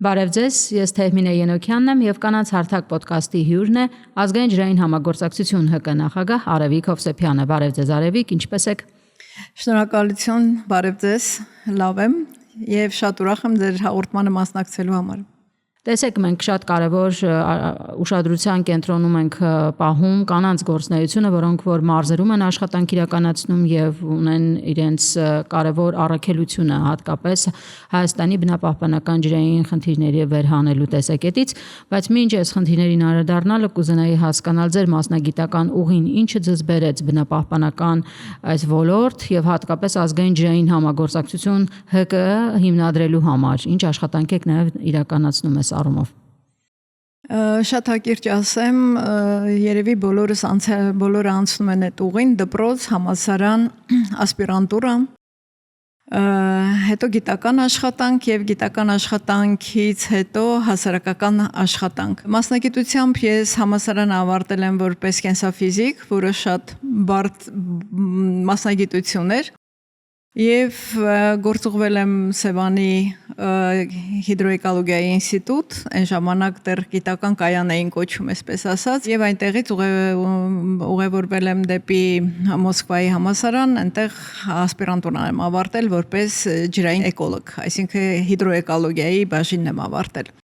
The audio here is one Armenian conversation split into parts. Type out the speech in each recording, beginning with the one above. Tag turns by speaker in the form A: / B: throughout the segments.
A: Բարև ձեզ, ես Թեհմինե Ենոքյանն եմ եւ Կանանց հարթակ ոդքասթի հյուրն է Ազգային ջրային համագործակցություն ՀԿ նախագահ Արևիկ Հովսեփյանը։ Բարև ձեզ Արևիկ, ինչպե՞ս եք։
B: Շնորհակալություն, բարև ձեզ, լավ եմ եւ շատ ուրախ եմ ձեր հաղորդմանը մասնակցելու համար։
A: Տեսեք, մենք շատ կարևոր ուշադրության կենտրոնում ենք պահում կանանց գործունեությունը, որոնք որ մարզերում են աշխատանք իրականացնում եւ ունեն իրենց կարևոր առաքելությունը, հատկապես Հայաստանի բնապահպանական ջրային խնդիրների վերհանելու տեսակետից, բայց մինչ այս խնդիրներին անդրադառնալը կուզենայի հասկանալ ձեր մասնագիտական ուղին, ինչը ձեզ բերեց բնապահպանական այս ոլորտ եւ հատկապես ազգային ջրային համագործակցություն ՀԿ հիմնադրելու համար, ինչ աշխատանք եք նաեւ իրականացնում եք առումով։
B: Շատ հակիրճ ասեմ, երևի բոլորը անցնում են այդ ուղին, դպրոց, համալսարան, ասպիրանտուրա, հետո գիտական աշխատանք եւ գիտական աշխատանքից հետո հասարակական աշխատանք։ Մասնագիտությամբ ես համալսարանը ավարտել եմ որպես կենսաֆիզիկ, որը շատ բարդ մասնագիտություն էր։ Եվ գործուղվել եմ Սևանի հիդրոէկոլոգիայի ինստիտուտ, այն ժամանակ դեռ գիտական կայան էին կոչում, այսպես ասած, եւ այնտեղից ուղևորվել եմ դեպի Մոսկվայի համալսարան, այնտեղ ասպիրանտուրան եմ ավարտել որպես ջրային էկոլոգ, այսինքն հիդրոէկոլոգիայի բաժինն եմ ավարտել։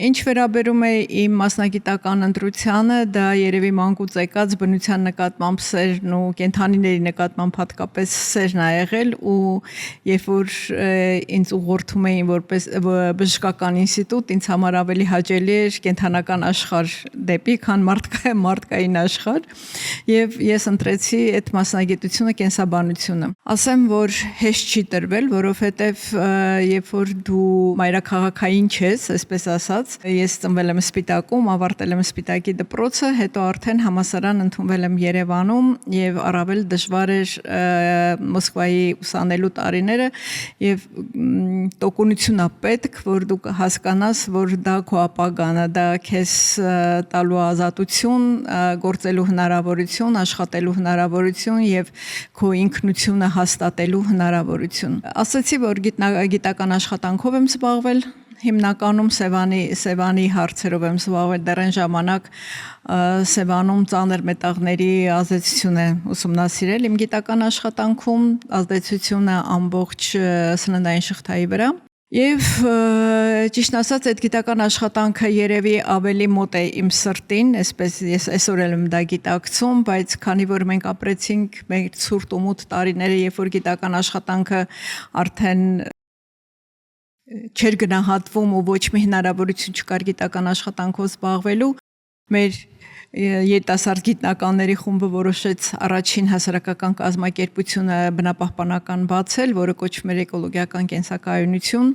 B: Ինչ վերաբերում է իմ մասնագիտական ընտրությանը, դա երևի մանկուց եկած բնության նկատմամբ սերն ու կենդանիների նկատմամբ հատկապես սերն ա եղել ու երբ որ ինձ ուղղորդում էին որպես բժշկական ինստիտուտ, ինձ համար ավելի հաճելի էր կենդանական աշխարհ դեպի, քան մարդկային աշխարհ, եւ ես ընտրեցի այդ մասնագիտությունը կենսաբանությունը։ Ասեմ, որ հեշտ չի տրվել, որովհետեւ երբ որ դու մայրաքաղաքային չես, այսպես ասած, ես ծնվել եմ Սպիտակում, ավարտել եմ Սպիտակի դպրոցը, հետո արդեն համալսարան ընդունվել եմ Երևանում եւ առավել դժվար էր Մոսկվայի ուսանելու տարիները եւ տոկունություն է պետք, որ դու հասկանաս, որ դա քո ապագան է, դա քեզ տալու ազատություն, գործելու հնարավորություն, աշխատելու հնարավորություն եւ քո ինքնությունը հաստատելու հնարավորություն։ Ասացի, որ գիտական աշխատանքով եմ զբաղվել, հիմնականում Սևանի հարցերով եմ զբաղվել, դեռ այն ժամանակ Սևանում ծանր մետաղների ազդեցությունը ուսումնասիրել իմ գիտական աշխատանքում, ազդեցությունը ամբողջ սննդային շղթայի վրա։ Եվ ճիշտ ասած, այդ գիտական աշխատանքը երևի ավելի մոտ է իմ սրտին, այսպես ես այսօր եմ դա գիտակցում, բայց քանի որ մենք ապրեցինք մեր ցուրտ ու մութ տարիները, երբ որ գիտական աշխատանքը արդեն չէր գնահատվում ու ոչ մի հնարավորություն չկար գիտական աշխատանքով զբաղվելու, մեր երիտասարդ գիտնականների խումբը որոշեց առաջին հասարակական կազմակերպությունը բնապահպանական բացել, որը կոչվում էր էկոլոգիական կենսակայունություն,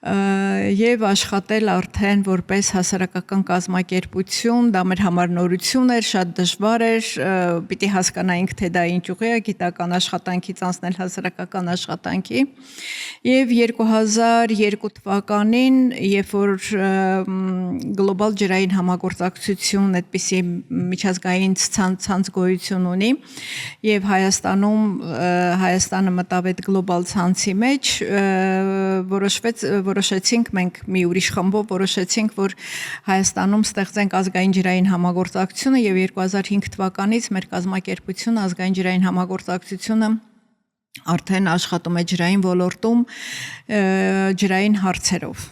B: եւ աշխատել արդեն որպես հասարակական կազմակերպություն, դա մեր համար նորություն էր, շատ դժվար էր, պիտի հասկանայինք, թե դա ինչ ուղի է գիտական աշխատանքից անցնել հասարակական աշխատանքի։ Եվ 2002 թվականին, երբ որ գլոբալ ջրային համագործակցություն այդպիսի միջազգային ցանց գոյություն ունի, եւ Հայաստանը մտավ այդ գլոբալ ցանցի մեջ, որոշեցինք մենք մի ուրիշ խմբով որոշեցինք, որ Հայաստանում ստեղծենք ազգային ջրային համագործակցությունը եւ 2005 թվականից մեր կազմակերպությունը ազգային ջրային համագործակցությունը արդեն աշխատում է ջրային ոլորտում ջրային հարցերով։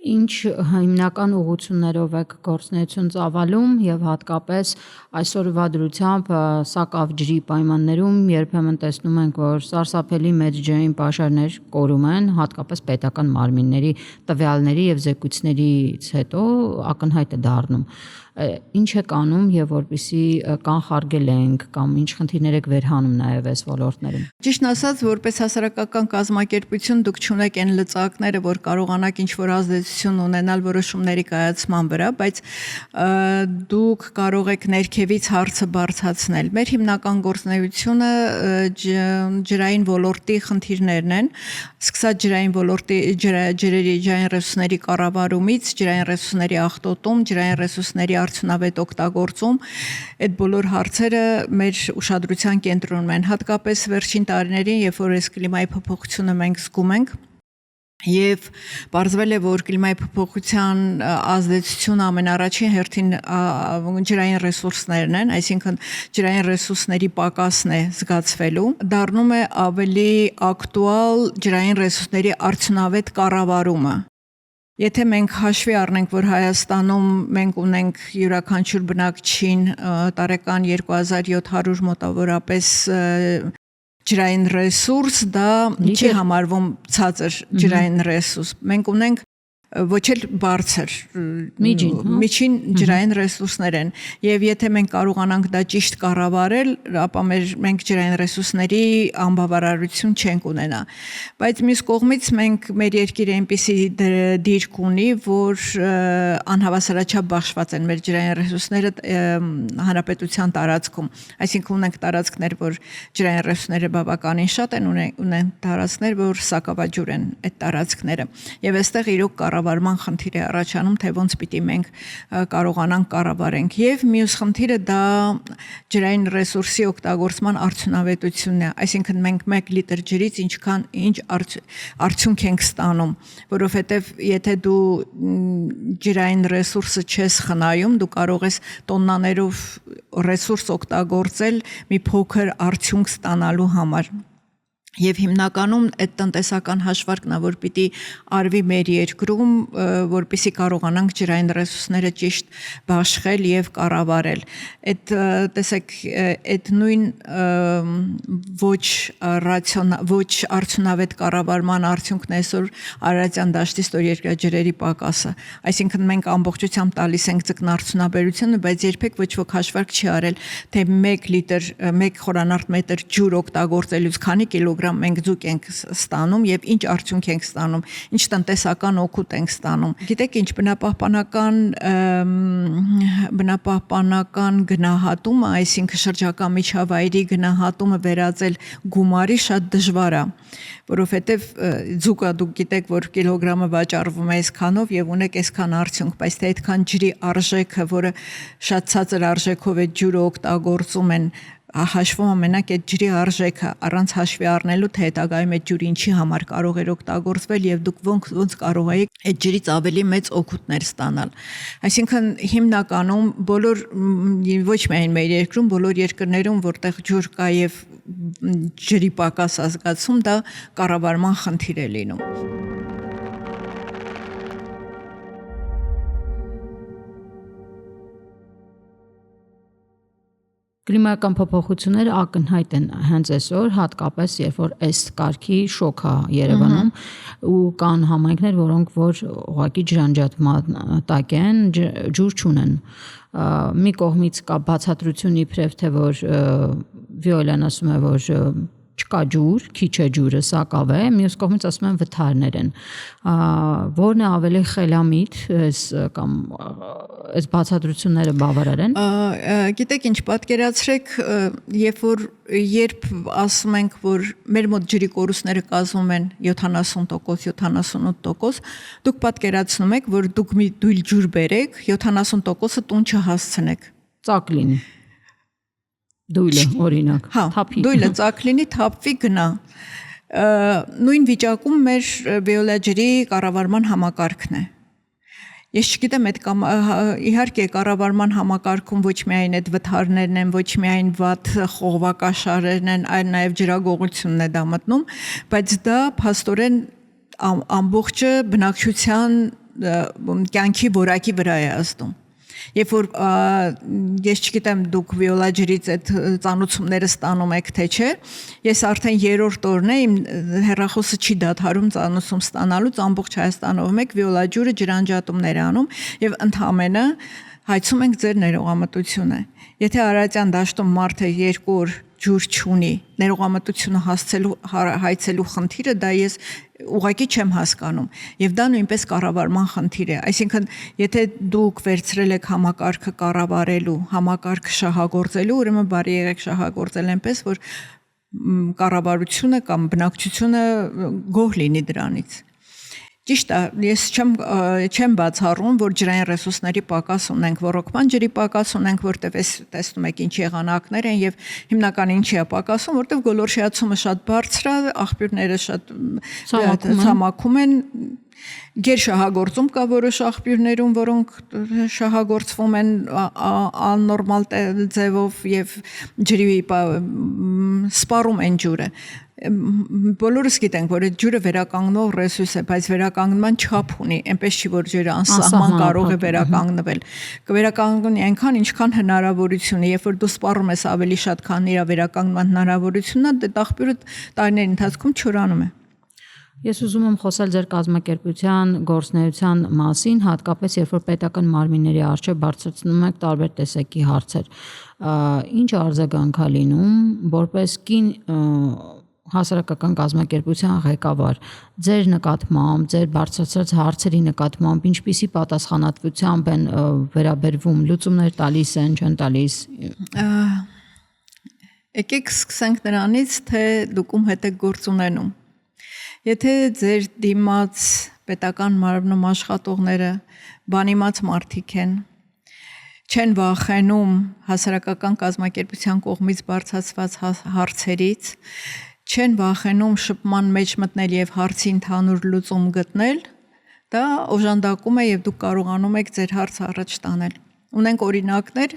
A: Ինչ հիմնական ուղղություններով եք գործունեություն ծավալում եւ հատկապես այսօրվա դրությամբ սակավ ջրի պայմաններում երբեմն տեսնում ենք, որ սարսափելի մեծ ջրային պաշարներ կորում են, հատկապես պետական մարմինների տվյալների եւ զեկույցներից հետո ակնհայտ է դառնում։ Ինչ եք անում եւ որպեսզի կանխարգելենք կամ ինչ խնդիրներ եք վերհանում նաեւ այս ոլորտներում։
B: Ճիշտ ասած, որպես հասարակական կազմակերպություն դուք չունեք այն լծակները, որ կարողանաք ինչ-որ ազդեցություն ունենալ որոշումների կայացման վրա, բայց դուք կարող եք ներքևից հարցը բարձրացնել։ Մեր հիմնական գործունեությունը ջրային ոլորտի խնդիրներն են, սկսած ջրային ոլորտի ջրերի ջրային ռեսուրսների կառավարումից, ջրային ռեսուրսների աղտոտում, ջրային ռեսուրսների արդյունավետ օգտագործում, այդ բոլոր հարցերը մեր ուշադրության կենտրոնում են, հատկապես վերջին տարիներին, երբ որ այս կլիմայի փոփոխությունը մենք զգում ենք, Եվ պարզվել է, որ կլիմայի փոփոխության ազդեցությունը ամենառաջին հերթին ջրային ռեսուրսներն են, այսինքն ջրային ռեսուրսների պակասն է զգացվելու, դառնում է ավելի ակտուալ ջրային ռեսուրսների արդյունավետ կառավարումը։ Եթե մենք հաշվի առնենք, որ Հայաստանում մենք ունենք յուրաքանչյուր բնակչին տարեկան 2700 մոտավորապես ջրային ռեսուրս, դա չի համարվում ցածր ջրային ռեսուրս։ Մենք ունենք ոչ էլ բարձր միջին ջրային ռեսուրսներ են եւ եթե մենք կարողանանք դա ճիշտ կառավարել, ապա մենք ջրային ռեսուրսների անբավարարություն չենք ունենա։ Բայց մյուս կողմից մենք մեր երկիրը այնպիսի դիրք ունի, որ անհավասարաչափ բաշխված են մեր ջրային ռեսուրսները հանրապետության տարածքում։ Այսինքն ունենք տարածքներ, որ ջրային ռեսուրսները բավականին շատ են, ունեն տարածքներ, որ սակավաջուր են այդ տարածքները։ Եվ այստեղ իրոք կառավարման խնդիր է առաջանում, թե ոնց պիտի մենք կարողանանք կառավարենք։ Եվ մյուս խնդիրը դա ջրային ռեսուրսի օգտագործման արդյունավետությունն է, այսինքն մենք 1 լիտր ջրից ինչ արդյունք ենք ստանում, որովհետև եթե դու ջրային ռեսուրսը չես խնայում, դու կարող ես տոննաներով ռեսուրս օգտագործել մի փոքր արդյունք ստանալու համար։ Եվ հիմնականում այդ տնտեսական հաշվարկն է, որ պիտի արվի մեր երկրում, որպեսզի կարողանանք ջրային ռեսուրսները ճիշտ բաշխել եւ կառավարել։ Այդ տեսեք, այդ նույն ոչ արդյունավետ կառավարման արդյունքն է այսօր Արարատյան դաշտի ստորերկրաջրերի պակասը։ Այսինքն մենք ամբողջությամբ տալիս ենք ձկնարդյունաբերությունը, բայց երբեք ոչ ոք հաշվարկ չի արել, թե 1 լիտր, 1 խորանարդ մետր ջուր օգտագործելուց քանի կիլոգրամ մենք ձուկ ենք ստանում եւ ինչ արդյունք ենք ստանում, ինչ տնտեսական օգուտ ենք ստանում։ Գիտեք ինչ, բնապահպանական գնահատումը, այսինքն շրջակա միջավայրի գնահատումը վերածել գումարի շատ դժվար է, որովհետեւ ձուկը դուք գիտեք, որ կիլոգրամը վաճառվում է այսքանով եւ ունեք այսքան արդյունք, բայց թե այդքան ջրի արժեքը, որը շատ ցածր արժեքով է ջուրը օգտագործում են, հաշվում ամենակ այդ ջրի արժեքը առանց հաշվի առնելու թե հետագայում այդ ջուրը ինչի համար կարող էր օգտագործվել եւ դուք ոնց կարող եք այդ ջրից ավելի մեծ օգուտներ ստանալ։ Այսինքն հիմնականում բոլոր ոչ միայն մեր երկրում, բոլոր երկրներում, որտեղ ջուր կա եւ ջրի պակաս ազգացում, դա կառավարման խնդիր է լինում։
A: Կլիմայական փոփոխությունները ակնհայտ են հենց այսօր, հատկապես երբ որ այս կարգի շոկ է Երևանում ու կան համայնքներ, որոնք որ ուղղակի ջրանջատման տակ են, ջուր չունեն։ Մի կողմից կա բացատրություն իբրև թե որ Վիոլան ասում է, որ չկա ջուր, քիչ է ջուրը, սակավ է, մյուս կողմից ասում են վթարներ են։ Որն է ավելի խելամիտ, կամ այս բացատրությունները բավարար են։
B: Գիտեք ինչ, պատկերացրեք, երբ ասում ենք, որ մեր մոտ ջրի կորուստները կազմում են 70%, 78%, դուք պատկերացնում եք, որ դուք մի դույլ ջուր բերեք, 70%-ը տուն չհասցնեք։
A: Ծակ լինի։ Դույլը օրինակ, թափի։
B: Դույլը ծակ լինի, թափվի գնա։ Նույն վիճակում մեր բիոլոջերի կառավարման համակարգն է։ Ես չգիտեմ այդ իհարկե կառավարման համակարգում ոչ միայն այդ վթարներն են, ոչ միայն վատ խողովակաշարերն են, այլ նաև ջրագողությունն է դա մտնում, բայց դա փաստորեն ամբողջը բնակչության կյանքի որակի վրա է ազդում։ Երբ որ ես չգիտեմ դուք վիոլաջրից այդ ծանուցումները ստանում եք թե չէ, ես արդեն 3-րդ օրն է իմ հեռախոսը չի դադարում ծանուցում ստանալուց, ամբողջ Հայաստանով մեկ վիոլաջուրը ջրանջատումներ անում եւ ընդհանրապես հայցում ենք ձեր ներողամտությունը։ Եթե Արարատյան դաշտում մարդը 2 օր ջուր չունի, ներողամտությունը հայցելու խնդիրը դա ես ուղղակի չեմ հասկանում եւ դա նույնպես կառավարման խնդիր է, այսինքն եթե դուք վերցրել եք համակարգը կառավարելու, համակարգը շահագործելու, ուրեմն բարի եղեք շահագործել այնպես, որ կառավարությունը կամ բնակչությունը գոհ լինի դրանից։ Ճիշտ է, ես չեմ բացառում, որ ջրային ռեսուրսների պակաս ունենք, ռոռոկման ջրի պակաս ունենք, որտեղ տեսնում եք ինչ եղանակներ են եւ հիմնական ինչի է պակասում, որտեղ գոլորշիացումը շատ բարձր է, աղբյուրները շատ ցամաքում են, գերշահագործում կա որոշ աղբյուրներում, որոնք շահագործվում են աննորմալ ձևով եւ ջրի սպառում են ջուրը։ Բոլորս գիտենք, որ այդ ջուրը վերականգնող ռեսուրս է, բայց վերականգնման չափ ունի, այնպես չի, որ ջուրը անսահման կարող է վերականգնվել։ Կվերականգնի այնքան, ինչքան հնարավորություն է, երբ որ դու սպառում ես ավելի շատ, քան իր վերականգնման հնարավորությունն է, դա աղբյուրը տարիների ընթացքում չորանում է։
A: Ես ուզում եմ խոսել ձեր կազմակերպության գործունեության մասին, հատկապես երբ որ պետական մարմինների առջև բարձրացնում եք տարբեր տեսակի հարցեր։ Ինչ արձագանք է լինում, որպես կին հասարակական կազմակերպության ղեկավար, ձեր նկատմամբ, ձեր բարձրացած հարցերի նկատմամբ ինչպիսի պատասխանատվությամբ են վերաբերվում, լուծումներ տալիս են, չեն տալիս։
B: Եկեք սկսենք նրանից, թե դուք ում հետ եք գործ ունենում։ Եթե ձեր դիմաց պետական մարմնում աշխատողները բանիմաց մարդիկ են, չեն վախենում հասարակական կազմակերպության կողմից բարձրացված հարցերից, չեն վախենում շփման մեջ մտնել եւ հարցի ընդհանուր լուծում գտնել, դա օժանդակում է եւ դուք կարողանում եք ձեր հարցը առաջ տանել։ Ունենք օրինակներ,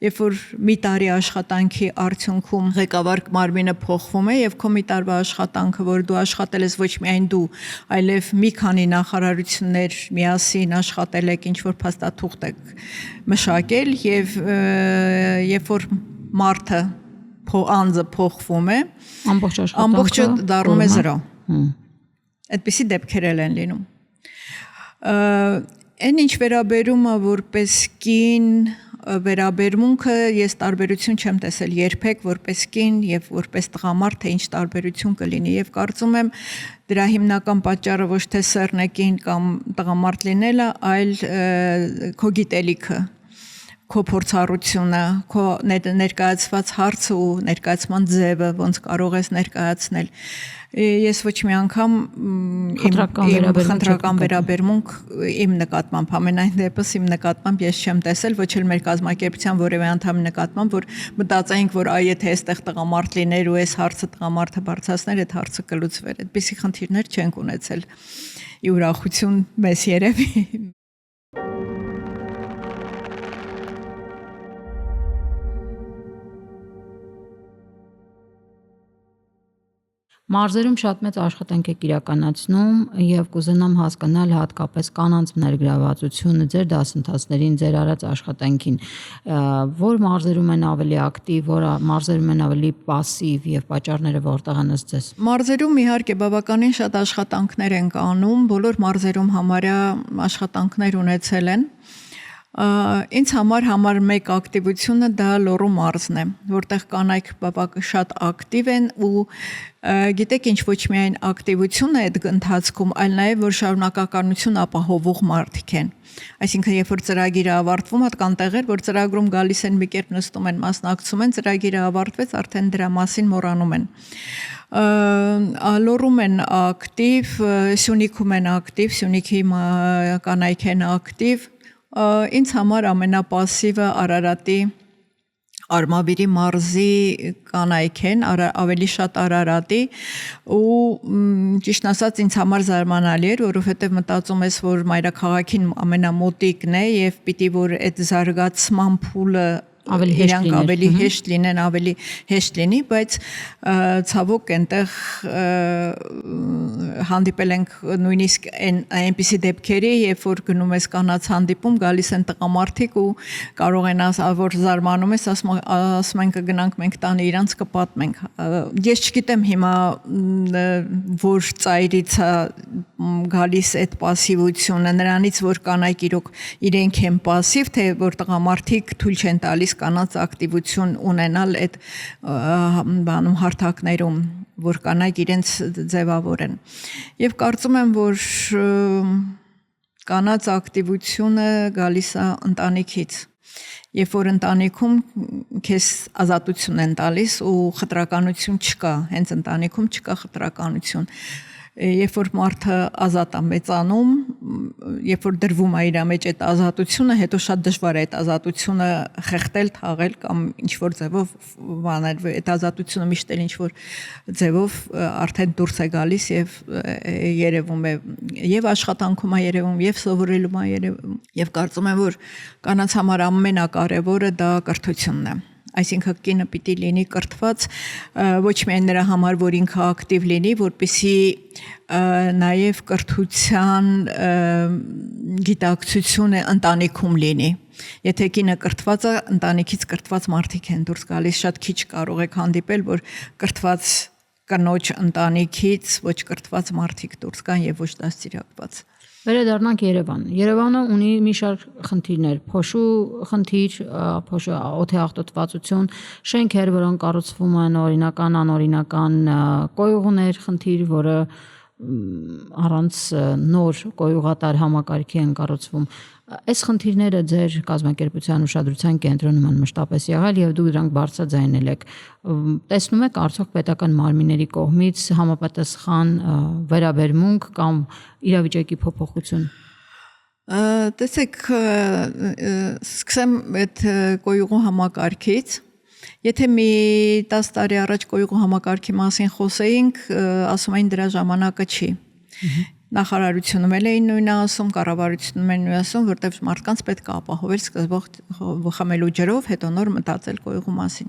B: երբ որ մի տարի աշխատանքի արդյունքում ղեկավար մարմինը փոխվում է եւ քո մի տարվա աշխատանքը, որ դու աշխատել ես ոչ միայն դու, այլև մի քանի նախարարություններ միասին աշխատել եք, ինչ որ փաստաթուղթ եք մշակել եւ երբ որ մարդը անձը փոխվում է, ամբողջը դառնում է 0։ Այդպիսի դեպքեր են լինում։ Այն ինչ վերաբերում է որպես կին վերաբերմունքը, ես տարբերություն չեմ տեսել երբեք որպես կին եւ որպես տղամարդ, թե ինչ տարբերություն կլինի եւ կարծում եմ դրա հիմնական պատճառը ոչ թե սեռն է կին կամ տղամարդ լինելը, այլ քո գիտելիքը, քո փորձառությունը, քո ներկայացված հարցը ու ներկայացման ձևը, ոնց կարող ես ներկայացնել։ Ես ոչ մի անգամ խնդրական վերաբերմունք իմ նկատմամբ, ամենայն դեպս իմ նկատմամբ ես չեմ տեսել, ոչ էլ մեր կազմակերպության որևէ անդամի նկատմամբ, որ մտածենք, որ եթե այստեղ տղամարդ լիներ ու այս հարցը տղամարդը բարձրացներ, այդ հարցը կլուծվեր։ Այդպիսի խնդիրներ չենք ունեցել։ Ի ուրախություն մեզ երևի։
A: Մարզերում շատ մեծ աշխատանք եք իրականացնում եւ կուզենամ հասկանալ հատկապես կանանց ներգրավվածությունը ձեր դասընթացներին, ձեր արած աշխատանքին, որ մարզերում են ավելի ակտիվ, որ մարզերում են ավելի пассив եւ պատճառները որտեղ են ըստ ձեզ։
B: Մարզերում իհարկե բավականին շատ աշխատանքներ են անում, բոլոր մարզերում համարյա աշխատանքներ ունեցել են։ Ինձ համար մեկ ակտիվությունը դա Լոռու մարզն է, որտեղ կանայք բավական շատ ակտիվ են ու գիտեք ինչ ոչ միայն ակտիվություն է այդ ընթացքում, այլ նաև որ շարունակականություն ապահովող մարդիկ են։ Այսինքն երբ որ ծրագիրը ավարտվում է, կան տեղեր, որ ծրագրում գալիս են մի կերպ նստում են, մասնակցում են, ծրագիրը ավարտվեց, արդեն դրա մասին մոռանում են։ Լոռում են ակտիվ, Սյունիքում են ակտիվ, Սյունիքի կանայք են ակտիվ։ Ինձ համար ամենապասիվը Արարատի Արմավիրի մարզի կանայք են, ավելի շատ Արարատի ու ճիշտ ասած ինձ համար զարմանալի էր, որովհետև մտածում ես, որ մայրաքաղաքին ամենամոտիկն է եւ պիտի որ այդ զարգացման փուլը ավելի հեշտ լինեն, ավելի հեշտ լինի, բայց ցավոք այնտեղ հանդիպել ենք նույնիսկ այնպիսի դեպքերի, երբ որ գնում ես կանանց հանդիպում, գալիս են տղամարդիկ ու կարող են որ զարմանում ես, ասում են կգնանք մենք տանը իրանց կպատմենք։ Ես չգիտեմ հիմա որ ծայրից է գալիս այդ пассивությունը, նրանից որ կանայք իրենք են пассив, թե որ տղամարդիկ թույլ չեն տալիս կանանց ակտիվություն ունենալ այդ բանում հարթակներում, որ կանայք իրենց ձևավորեն։ Եվ կարծում եմ, որ կանանց ակտիվությունը գալիս է ընտանիքից։ Երբ որ ընտանիքում քեզ ազատություն են տալիս ու խտրականություն չկա, հենց ընտանիքում չկա խտրականություն։ երբ որ մարդը ազատ է մեծանում, երբ որ դրվում է իր մեջ այդ ազատությունը, հետո շատ դժվար է այդ ազատությունը խեղդել, թաղել կամ ինչ որ ձևով բանել, այդ ազատությունը միշտ էլ ինչ որ ձևով արդեն դուրս է գալիս եւ երևում է եւ աշխատանքում է երևում եւ սովորելում է երևում եւ կարծում եմ որ կանանց համար ամենակարևորը դա կրթությունն է այսինքն կինը պիտի լինի կրթված ոչ միայն նրա համար որ ինքը ակտիվ լինի որպեսզի նաև կրթության գիտակցությունը ընտանիքում լինի եթե կինը կրթված է ընտանիքից կրթված մարդիկ են դուրս գալիս շատ քիչ կարող եք հանդիպել որ կրթված կնոջ ընտանիքից ոչ կրթված մարդիկ դուրս գան եւ ոչ դաստիարակված
A: Վերադառնանք Երևան։ Երևանը ունի մի շարք խնդիրներ, փոշու խնդիր, փոշու օթեաղտոտվածություն, շենքեր, որոնք կառուցվում են օրինական, անօրինական կոյուղներ, խնդիր, որը առանց նոր կոյուղատար համակարգի են կառուցվում։ Այս խնդիրները ձեր կազմակերպության ուշադրության կենտրոնում են մշտապես եղել եւ դուք դրանք բարձրաձայնել եք։ Տեսնում եք արդյոք պետական մարմինների կողմից համապատասխան վերաբերմունք կամ իրավիճակի փոփոխություն։
B: Տեսեք, սկսեմ այդ կոյուղու համակարգից Եթե մի 10 տարի առաջ կոյուղու համակարգի մասին խոսեինք, ասում էին դրա ժամանակը չի։ Նախարարությունում էին նույնը ասում, կառավարությունում են նույնը ասում, որտեղ մարդկանց պետք է ապահովել սկզբող խմելու ջրով, հետո նոր մտածել կոյուղու մասին։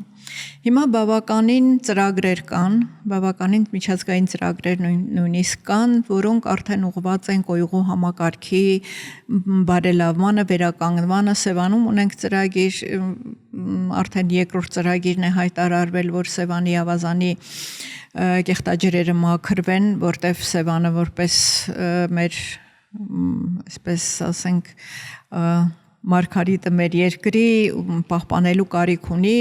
B: Հիմա բավականին ծրագրեր կան, բավականին միջազգային ծրագրեր նույնիսկ կան, որոնք արդեն ուղղված են կոյուղու համակարգի բարելավմանը, վերականգնմանը, Սևանում ունենք ծրագիր, արդեն երկրորդ ծրագիրն է հայտարարվել, որ Սևանի ավազանի կեղտաջրերը մաքրվեն, որտեղ Սևանը որպես մեր, այսպես ասենք, մարգարիտը մեր երկրի պահպանելու կարիք ունի,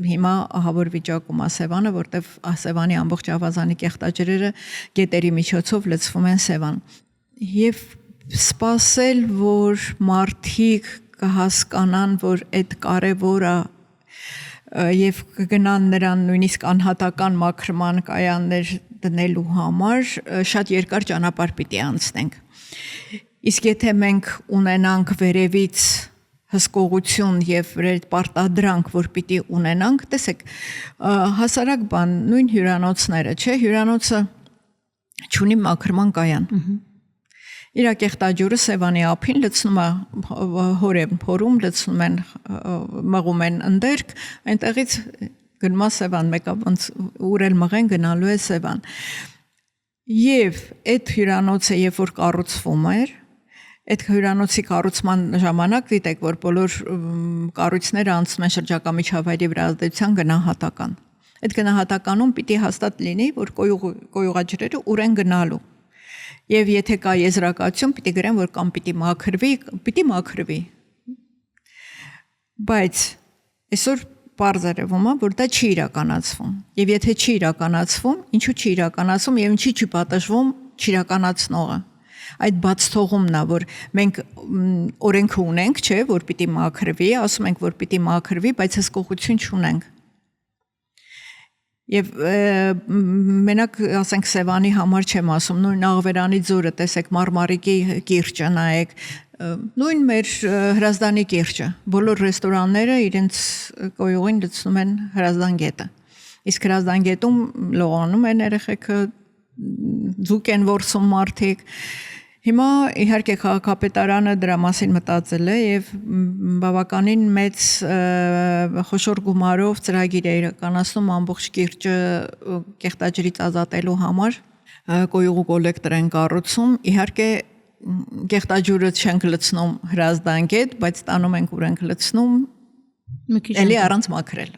B: հիմա ահավոր վիճակում է Սևանը, որտեղ Սևանի ամբողջ ավազանի կեղտաջրերը գետերի միջոցով լցվում են Սևան։ Եվ սպասել, որ մարդիկ կհասկանան, որ այդ կարևոր է եւ կգնան նրան նույնիսկ անհատական մաքրման կայաններ դնելու համար շատ երկար ճանապարհ պիտի անցնենք։ Իսկ եթե մենք ունենանք վերևից հսկողություն եւ այդ պարտադրանք, որ պիտի ունենանք, տեսեք, հասարակ բան, նույն հյուրանոցները, չէ, հյուրանոցը չունի մաքրման կայան։ Իր կեղտաջուրը Սևանի ափին լցնում է հորեմ փորում, լցնում են մղում են ընդերք, այնտեղից գնում է Սևան, մեկը ոնց ուրել մղեն գնալու է Սևան։ Եվ այդ հյուրանոցը երբ որ կառուցվում էր, այդ հյուրանոցի կառուցման ժամանակ գիտեք, որ բոլոր կառույցները անցնում են շրջակա միջավայրի վրա ազդեցության գնահատական։ Այդ գնահատականում պիտի հաստատ լինի, որ կոյուղաջրերը ուր են գնալու։ Եվ եթե կա եզրակացություն, պիտի գրեն, որ կամ պիտի մաքրվի։ Բայց այսօր պարզ երևում է, որ դա չի իրականացվում։ Եվ եթե չի իրականացվում, ինչու չի իրականացվում եւ ինչի չի պատժվում չիրականացնողը։ Այդ բաց թողումն է, որ մենք օրենքը ունենք, չէ, որ պիտի մաքրվի, ասում ենք, որ պիտի մաքրվի, բայց հսկողություն չունենք։ Եվ մենակ ասենք Սևանի համար չեմ ասում, նույն Աղվերանի ձորը, տեսեք Մարմարիկի կիրճը նայեք, նույն մեր Հրազդանի կիրճը, բոլոր ռեստորանները իրենց կոյուղին լցնում են Հրազդան գետը։ Իսկ Հրազդան գետում լողանում են երեխեքը, ձուկ են որսում մարդիկ։ Հիմա իհարկե քաղաքապետարանը դրա մասին մտածել է եւ բավականին մեծ խոշոր գումարով ծրագիր է իրականացնում ամբողջ կիրճը կեղտաջրից ազատելու համար կոյուղու կոլեկտոր են կառուցում իհարկե կեղտաջուրը չենք լցնում Հրազդան գետ բայց տանում ենք ուր ենք լցնում էլի առանց մաքրել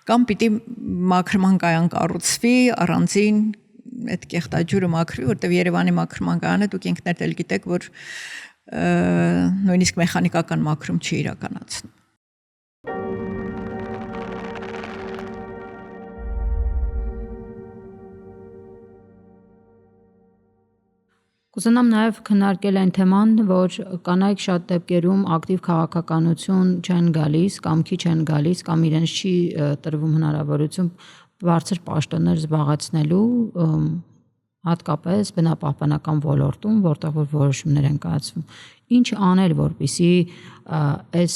B: կամ պիտի մաքրման կայան կառուցվի առանձին այդ կեղտաջուրը մաքրվի, որտեղ Երևանի մաքրման կայանը դուք ինքներդ էլ գիտեք, որ նույնիսկ մեխանիկական մաքրում չի իրականացնում։
A: Կուզենամ նաև քննարկել այն թեման, որ կանայք շատ դեպքերում ակտիվ քաղաքականություն չեն գալիս կամ քիչ են գալիս կամ իրենց չի տրվում հնարավորություն բարձր պաշտոններ զբաղեցնելու հատկապես բնապահպանական ոլորտում, որտեղ որ որոշումներ են կայացվում։ Ինչ անել, որպեսզի այս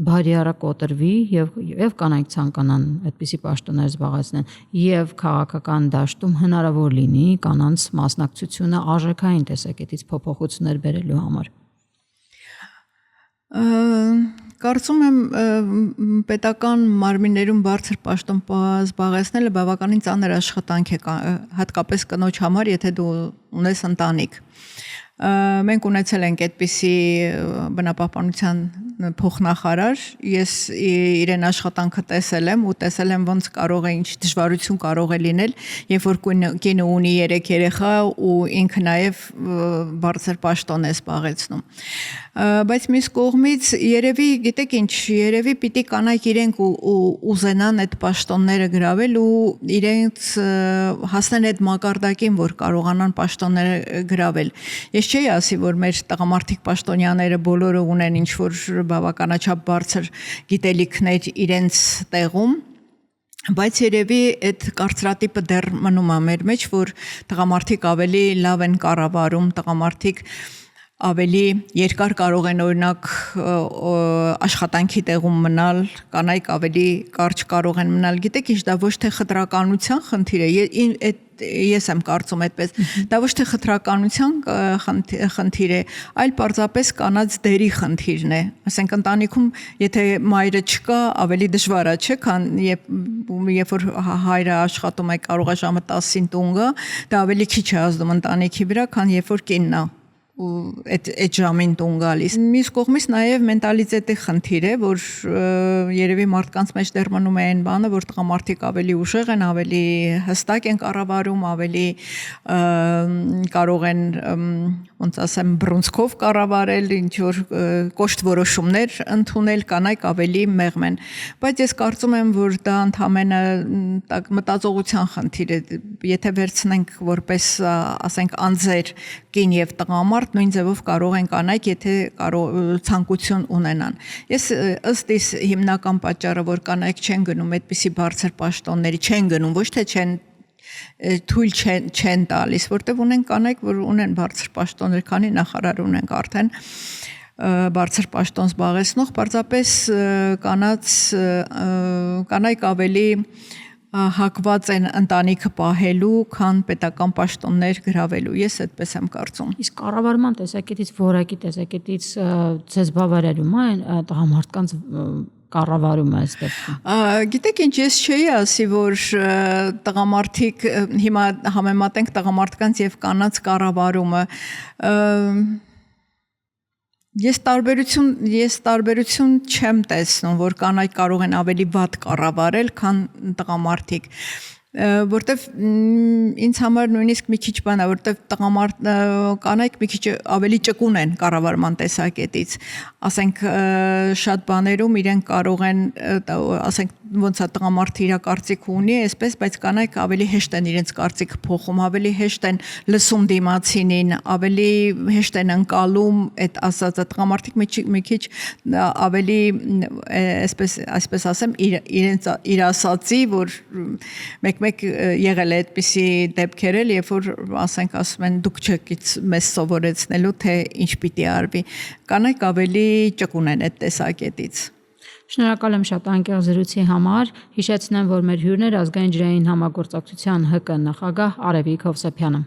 A: բարիերը կոտրվի եւ կանայք ցանկանան այդպիսի պաշտոններ զբաղեցնեն եւ քաղաքական դաշտում հնարավոր լինի կանանց մասնակցությունը արժեքային տեսակետից փոփոխություններ բերելու համար։
B: Կարծում եմ պետական մարմիններում բարձր պաշտոն զբաղեցնելը բավականին ծանր աշխատանք է, հատկապես կնոջ համար, եթե դու ունես ընտանիք։ Մենք ունեցել ենք այդպիսի բնապահպանության փոխնախարար, ես իրեն աշխատանքը տեսել եմ ու տեսել եմ ոնց կարող է, ինչ դժվարություն կարող է լինել, երբ որ կինը ունի 3 երեխա ու ինքը նաև բարձր պաշտոն է զբաղեցնում։ Բայց մյուս կողմից երևի, գիտեք ինչ, երևի պիտի կանայք իրենք ուզենան այդ պաշտոնները գրավել ու իրենց հասնեն այդ մակարդակին, որ կարողանան պաշտոնները գրավել։ Ես չէի ասի, որ մեր տղամարդիկ պաշտոնյաները բոլորը ունեն ինչ-որ բավականաչափ բարձր գիտելիքներ իրենց տեղում, բայց երևի այդ կարծրատիպը դեռ մնում է մեր մեջ, որ տղամարդիկ ավելի լավ են կառավարում, տղամարդիկ ավելի երկար կարող են օրինակ աշխատանքի տեղում մնալ, կանայք ավելի կարճ կարող են մնալ, գիտեք ինչ, դա ոչ թե խտրականության խնդիր է, ես եմ կարծում այդպես, դա ոչ թե խտրականության խնդիր է, այլ պարզապես կանանց դերի խնդիրն է, ասենք ընտանիքում, եթե մայրը չկա, ավելի դժվար է, չէ, քան երբ որ հայրը աշխատում է, կարող է ժամը 10-ին տուն գա, դա ավելի քիչ է ազդում ընտանիքի վրա, քան երբ որ կինն է այդ ժամին տուն գալիս։ Մյուս կողմից նաև մենտալիտետի խնդիր է, որ երևի մարդկանց մեջ դեռ մնում է այն բանը, որ տղամարդիկ ավելի ուժեղ են, ավելի հստակ են կառավարում, ավելի կարող են, ոնց ասեմ, բռունցքով կառավարել, ինչ որ կոշտ որոշումներ ընդունել, կանայք ավելի մեղմ են։ Բայց ես կարծում եմ, որ դա ընդհանրապես մտածողության խնդիր է, եթե վերցնենք որպես, ասենք, անձեր կին եւ տղամարդ, նույն ձևով կարող են կանայք, եթե ցանկություն ունենան։ Ես ըստ իս հիմնական պատճառը, որ կանայք չեն գնում այդպիսի բարձր պաշտոնների, չեն գնում, ոչ թե թույլ չեն տալիս, որտեղ ունեն կանայք, որ ունեն բարձր պաշտոններ, քանի նախարար ունենք արդեն բարձր պաշտոն զբաղեցնող, պարզապես կանայք ավելի հակված են ընտանիքը պահելու, քան պետական պաշտոններ գրավելու, ես այդպես եմ կարծում։
A: Իսկ կառավարման տեսակետից, որակի տեսակետից ձեզ բավարարում է տղամարդկանց կառավարումը այս դեպքում։
B: Գիտեք ինչ, ես չէի ասի, որ տղամարդիկ հիմա համեմատենք տղամարդկանց եւ կանանց կառավարումը։ Ես տարբերություն չեմ տեսնում, որ կանայք կարող են ավելի վատ կառավարել, քան տղամարդիկ, որտեվ ինձ համար նույնիսկ մի քիչ բան է, որտեվ կանայք մի քիչ ավելի ճկուն են կառավարման տեսակետից, ասենք շատ բաներում իրենք կարող են, ասենք ոնց է տղամարդը իր կարծիքը ունի, այսպես, բայց կանայք ավելի հեշտ են իրենց կարծիքը փոխում, ավելի հեշտ են լսում դիմացինին, ավելի հեշտ են ընկալում այդ ասածը, տղամարդիկ մի քիչ ավելի, այսպես ասեմ, իր ասածի, որ մեկ եղել է այդպիսի դեպքեր էլ, երբ որ ասենք ասում են դուք չեք մեզ սովորեցնելու, թե ինչ պիտի արվի, կանայք ավելի ճկուն են այդ տեսակետից։
A: Շնորհակալ եմ շատ անկեղծ զրույցի համար, հիշեցնեմ, որ մեր հյուրն էր ազգային ջրային համագործակցության ՀԿ նախագահ Արևիկ Հովսեփյանը։